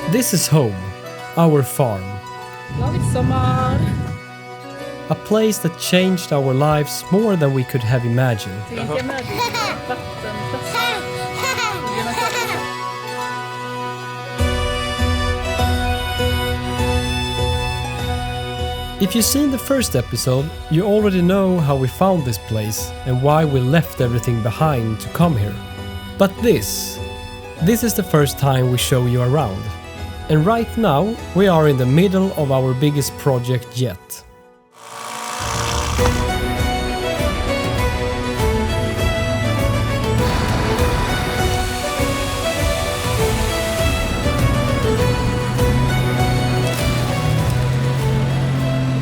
This is home, our farm. Love it sommar. A place that changed our lives more than we could have imagined. If you've seen the first episode, you already know how we found this place and why we left everything behind to come here. But this is the first time we show you around. And right now, we are in the middle of our biggest project yet.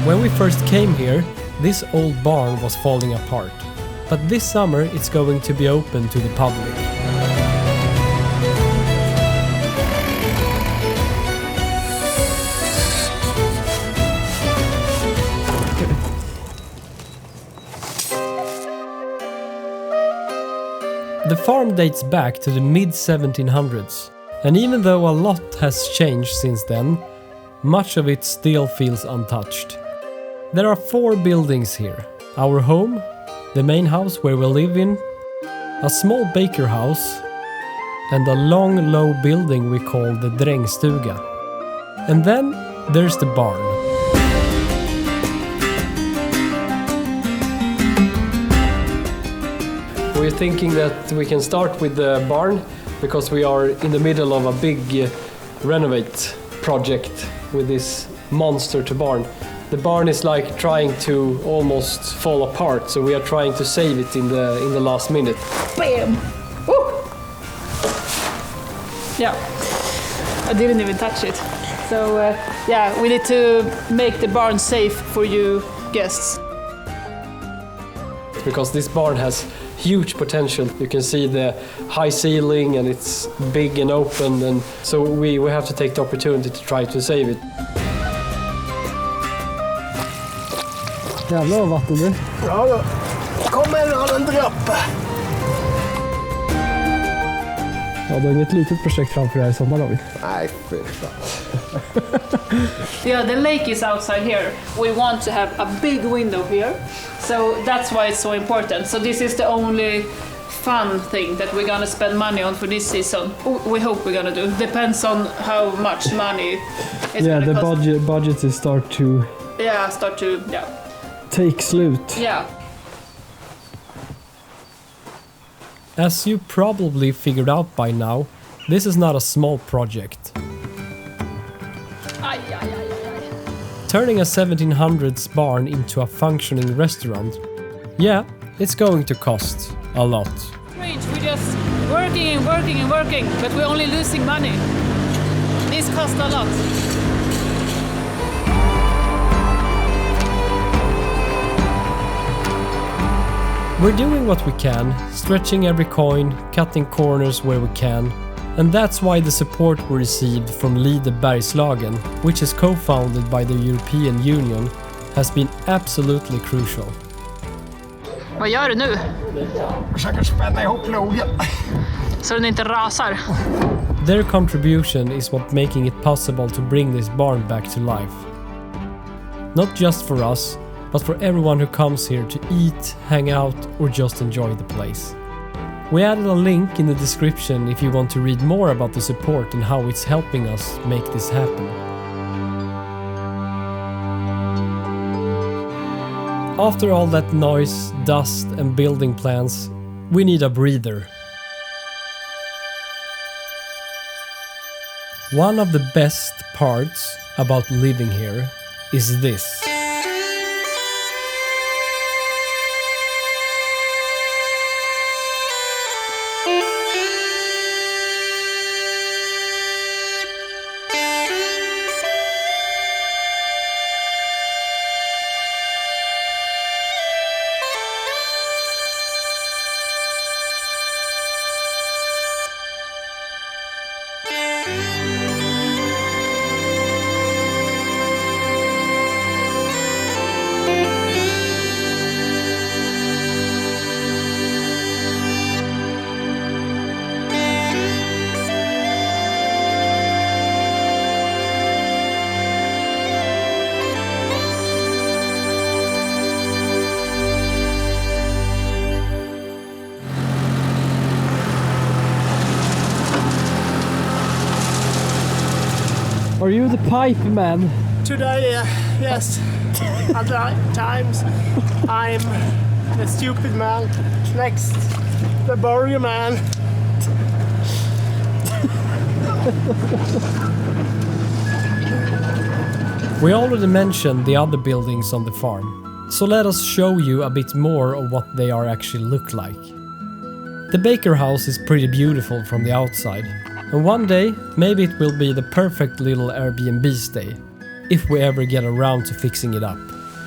When we first came here, this old barn was falling apart. But this summer it's going to be open to the public. The farm dates back to the mid-1700s, and even though a lot has changed since then, much of it still feels untouched. There are 4 buildings here. Our home, the main house where we live in, a small bakerhouse, and a long, low building we call the drängstugan. And then there's the barn. We're thinking that we can start with the barn because we are in the middle of a big renovate project with this monster to barn. The barn is like trying to almost fall apart, so we are trying to save it in the last minute. Bam! Woo! Yeah, I didn't even touch it. So yeah, we need to make the barn safe for you guests. Because this barn has huge potential. You can see the high ceiling and it's big and open, and so we have to take the opportunity to try to save it. Jävlar vad vatten du. Ja då. Kommer en droppe. Ja, du har inget litet projekt framför dig i sommar, David. Nej, fy fan. Yeah, the lake is outside here. We want to have a big window here. So that's why it's so important. So this is the only fun thing that we're gonna spend money on for this season. We hope we're gonna do. Depends on how much money it's Yeah, gonna the cost. budget is start to take slut. Yeah. As you probably figured out by now, this is not a small project. Aj, aj, aj, aj. Turning a 1700s barn into a functioning restaurant, yeah, it's going to cost a lot. Strange, we're just working and working and working, but we're only losing money. This costs a lot. We're doing what we can, stretching every coin, cutting corners where we can, and that's why the support we received from Leader Bergslagen, which is co-founded by the European Union, has been absolutely crucial. Vad gör du nu? Försöker spänna ihop logen. Så den inte rasar. Their contribution is what making it possible to bring this barn back to life. Not just for us, but for everyone who comes here to eat, hang out, or just enjoy the place. We added a link in the description if you want to read more about the support and how it's helping us make this happen. After all that noise, dust, and building plans, we need a breather. One of the best parts about living here is this. Are you the pipe man? Today, yes. Other times, I'm the stupid man. Next, the burger man. We already mentioned the other buildings on the farm, so let us show you a bit more of what they are actually look like. The bakerhouse is pretty beautiful from the outside, and one day maybe it will be the perfect little Airbnb stay, if we ever get around to fixing it up.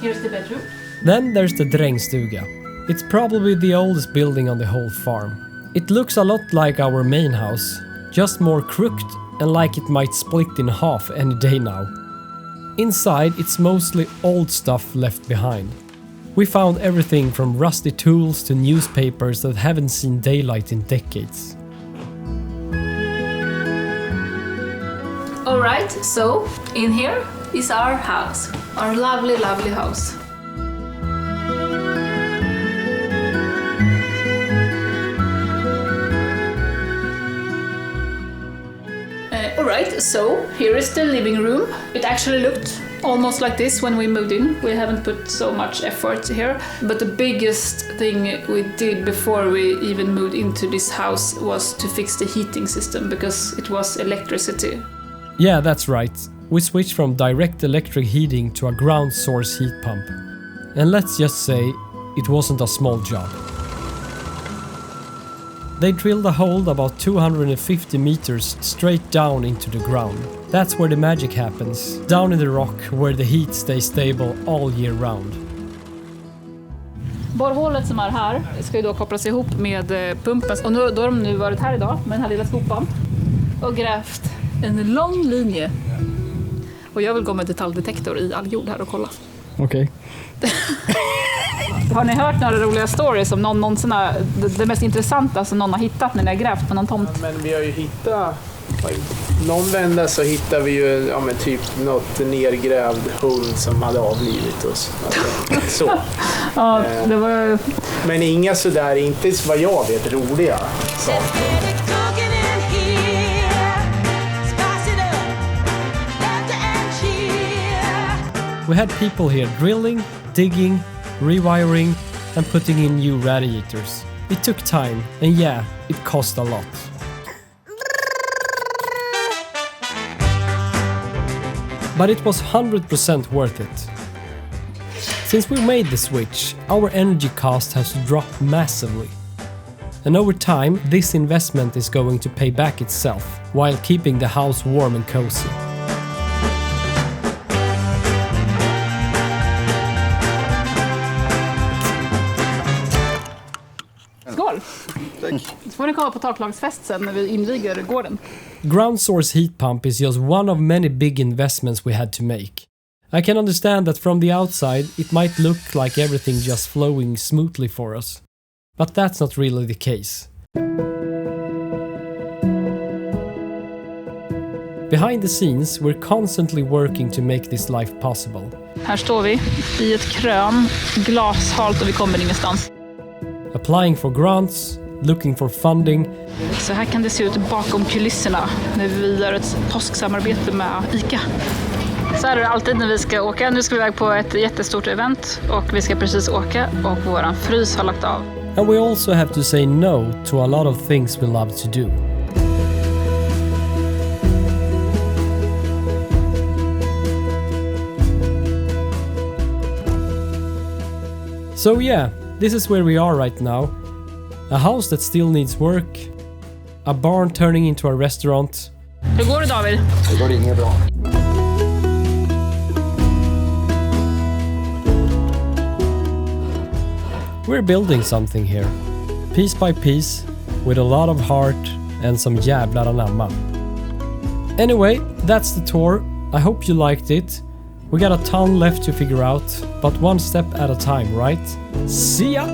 Here's the bedroom. Then there's the drängstuga. It's probably the oldest building on the whole farm. It looks a lot like our main house, just more crooked and like it might split in half any day now. Inside it's mostly old stuff left behind. We found everything from rusty tools to newspapers that haven't seen daylight in decades. Alright, so in here is our house. Our lovely, lovely house. Alright, so here is the living room. It actually looked almost like this when we moved in. We haven't put so much effort here. But the biggest thing we did before we even moved into this house was to fix the heating system because it was electricity. Yeah, that's right. We switched from direct electric heating to a ground source heat pump. And let's just say, it wasn't a small job. They drilled a hole about 250 meters straight down into the ground. That's where the magic happens, down in the rock where the heat stays stable all year round. Borrhålet som är här ska ju då kopplas ihop med pumpen. Och då har de nu varit här idag med den här lilla skopan och grävt en lång linje. Och jag vill gå med detaljdetektor i all jord här och kolla. Okej. Har ni hört några roliga stories om någonsin det mest intressanta som någon har hittat när ni har grävt på någon tomt? Men vi har ju hittat... Någon vända så hittade vi ju typ något nergrävd hund som hade avlivit oss. Så. Ja, det var... Men inga sådär, inte vad jag vet, roliga saker. We had people here drilling, digging, rewiring and putting in new radiators. It took time and yeah, it cost a lot. But it was 100% worth it. Since we made the switch, our energy cost has dropped massively. And over time, this investment is going to pay back itself, while keeping the house warm and cozy. Skål! Tack. Så får ni komma på taklagsfest sen när vi inviger gården. Ground source heat pump is just one of many big investments we had to make. I can understand that from the outside it might look like everything just flowing smoothly for us. But that's not really the case. Behind the scenes, we're constantly working to make this life possible. Här står vi i ett krön, glashalt och vi kommer ingenstans. Applying for grants, looking for funding. Så här kan det se ut bakom kulisserna när vi gör ett påsksamarbete med ICA. Så här är det alltid när vi ska åka. Nu ska vi iväg på ett jättestort event och vi ska precis åka och våran frys har lagt av. And we also have to say no to a lot of things we love to do. So yeah, this is where we are right now. A house that still needs work. A barn turning into a restaurant. Hur går det, David? Det går inget bra. We're building something here. Piece by piece, with a lot of heart and some jävlar anamma. Anyway, that's the tour. I hope you liked it. We got a ton left to figure out, but one step at a time, right? See ya!